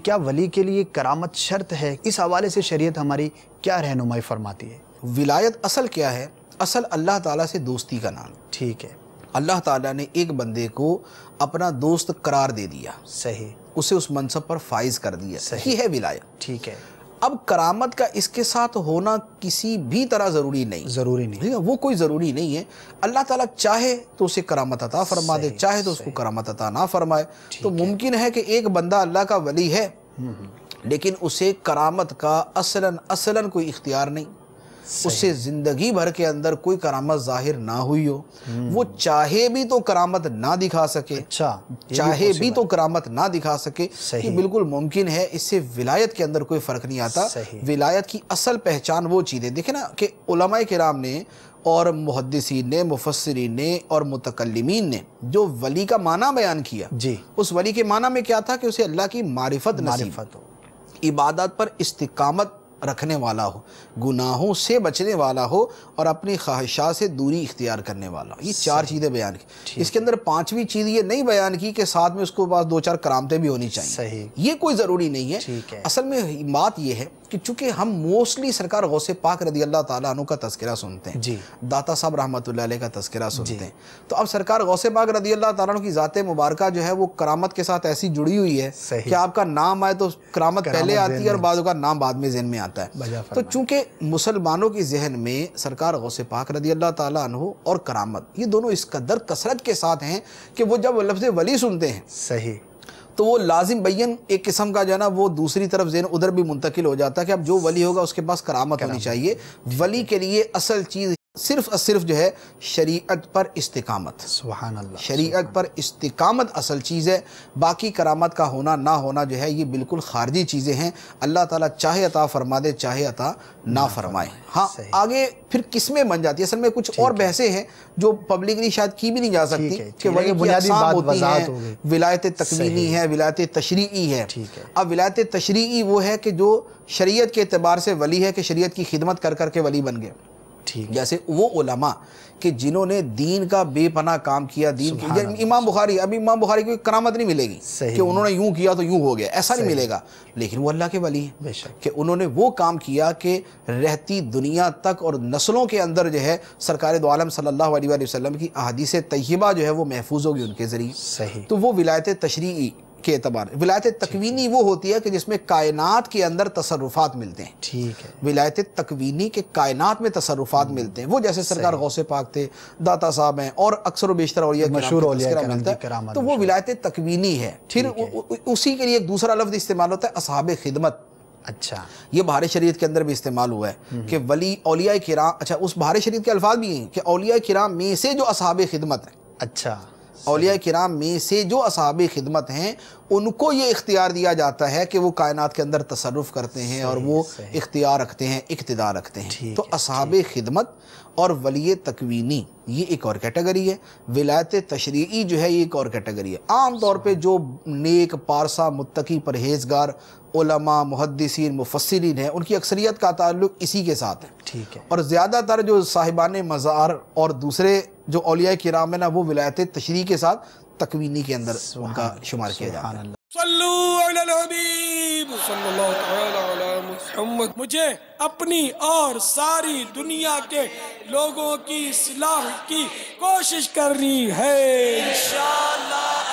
کیا ولی کے لیے کرامت شرط ہے؟ اس حوالے سے شریعت ہماری کیا رہنمائی فرماتی ہے؟ ولایت اصل کیا ہے؟ اصل اللہ تعالیٰ سے دوستی کا نام۔ ٹھیک ہے۔ اللہ تعالیٰ نے ایک بندے کو اپنا دوست قرار دے دیا، صحیح، اسے اس منصب پر فائز کر دیا، یہ ہے ولایت۔ ٹھیک ہے۔ اب کرامت کا اس کے ساتھ ہونا کسی بھی طرح ضروری نہیں، وہ کوئی ضروری نہیں ہے۔ اللہ تعالیٰ چاہے تو اسے کرامت عطا فرما دے، چاہے تو اس کو کرامت عطا نہ فرمائے۔ تو ممکن ہے کہ ایک بندہ اللہ کا ولی ہے لیکن اسے کرامت کا اصلاً کوئی اختیار نہیں، اس سے زندگی بھر کے اندر کوئی کرامت ظاہر نہ ہوئی ہو، وہ چاہے بھی تو کرامت نہ دکھا سکے، چاہے بھی تو کرامت نہ دکھا سکے، یہ بالکل ممکن ہے۔ اس سے ولایت کے اندر کوئی فرق نہیں آتا۔ ولایت کی اصل پہچان وہ چیزیں دیکھیں نا کہ علماء کرام نے اور محدثین نے، مفسرین نے اور متکلمین نے جو ولی کا معنی بیان کیا، اس ولی کے معنی میں کیا تھا کہ اسے اللہ کی معرفت نصیب ہو، عبادات پر استقامت رکھنے والا ہو، گناہوں سے بچنے والا ہو اور اپنی خواہشات سے دوری اختیار کرنے والا ہو۔ یہ چار چیزیں بیان کی۔ اس کے اندر پانچویں چیز یہ نہیں بیان کی کہ ساتھ میں اس کو پاس دو چار کرامتیں بھی ہونی چاہیے، یہ کوئی ضروری نہیں ہے۔ اصل میں بات یہ ہے کہ چونکہ ہم موسٹلی سرکار غوث پاک رضی اللہ تعالیٰ عنہ کا تذکرہ سنتے ہیں، داتا صاحب رحمۃ اللہ علیہ کا تذکرہ سنتے ہیں، تو اب سرکار غوث پاک رضی اللہ تعالیٰ عنہ کی ذات مبارکہ جو ہے وہ کرامت کے ساتھ ایسی جڑی ہوئی ہے کہ آپ کا نام آئے تو کرامت پہلے آتی ہے اور بعضوں کا نام بعد میں ذہن میں آتا ہے۔ تو چونکہ مسلمانوں کی ذہن میں سرکار غوث پاک رضی اللہ تعالیٰ عنہ اور کرامت یہ دونوں اس قدر کثرت کے ساتھ ہیں کہ وہ جب لفظ ولی سنتے ہیں تو وہ لازم بین ایک قسم کا جو ہے نا وہ دوسری طرف ذہن ادھر بھی منتقل ہو جاتا ہے کہ اب جو ولی ہوگا اس کے پاس کرامت ہونی چاہیے۔ ولی کے لیے اصل چیز صرف جو ہے شریعت پر استقامت، سبحان اللہ، شریعت پر استقامت اصل چیز ہے۔ باقی کرامت کا ہونا نہ ہونا جو ہے یہ بالکل خارجی چیزیں ہیں، اللہ تعالیٰ چاہے عطا فرما دے چاہے عطا نہ فرمائے۔ ہاں آگے پھر قسمیں بن جاتی ہیں، اصل میں کچھ اور بحثیں ہیں جو پبلکلی شاید کی بھی نہیں جا سکتی کہ ولی کی اقسام ہوتی ہیں، ولایت تکوینی ہے، ولایت تشریعی ہے۔ اب ولایت تشریعی وہ ہے کہ جو شریعت کے اعتبار سے ولی ہے کہ شریعت کی خدمت کر کر کے ولی بن گئے، جیسے وہ علماء کہ جنہوں نے دین کا بے پناہ کام کیا، دین کی امام بخاری، ابھی امام بخاری کو کرامت نہیں ملے گی کہ انہوں نے یوں کیا تو یوں ہو گیا، ایسا نہیں ملے گا، لیکن وہ اللہ کے ولی ہیں کہ انہوں نے وہ کام کیا کہ رہتی دنیا تک اور نسلوں کے اندر جو ہے سرکار دو عالم صلی اللہ علیہ وسلم کی احادیث طیبہ جو ہے وہ محفوظ ہوگی ان کے ذریعے۔ تو وہ ولایت تشریعی کے اعتبار، ولایت تکوینی وہ ہوتی ہے کہ جس میں کائنات کے اندر تصرفات ملتے ہیں۔ ٹھیک ہے، ولایت تکوینی کے کائنات میں تصرفات ملتے ہیں، وہ جیسے سرکار غوث پاک تھے، داتا صاحب ہیں اور اکثر و بیشتر اولیاء کرام ملتا ہے، تو وہ ولایت تکوینی ہے۔ پھر اسی کے لیے ایک دوسرا لفظ استعمال ہوتا ہے اصحاب خدمت۔ اچھا، یہ بہار شریعت کے اندر بھی استعمال ہوا ہے کہ ولی اولیاء کرام، اچھا اس بہار شریعت کے الفاظ بھی ہیں کہ اولیاء کرام میں سے جو اصحاب خدمت ہیں، اچھا اولیاء کرام میں سے جو اصحاب خدمت ہیں ان کو یہ اختیار دیا جاتا ہے کہ وہ کائنات کے اندر تصرف کرتے ہیں اور وہ اختیار رکھتے ہیں، اقتدار رکھتے ہیں۔ تو اصحاب خدمت اور ولی تکوینی یہ ایک اور کیٹیگری ہے، ولایت تشریعی جو ہے یہ ایک اور کیٹیگری ہے۔ عام طور پہ جو نیک پارسا متقی پرہیزگار علماء محدثین مفسرین ہیں ان کی اکثریت کا تعلق اسی کے ساتھ ہے۔ ٹھیک ہے، اور زیادہ تر جو صاحبان مزار اور دوسرے جو اولیاء کرام ہیں نا وہ ولایت تشریعی کے ساتھ تکوینی کے اندر ان کا شمار کیا جاتا ہے۔ صلو علی الحبیب صلی اللہ تعالی علی محمد۔ مجھے اپنی اور ساری دنیا کے لوگوں کی اصلاح کی کوشش کرنی ہے انشاءاللہ۔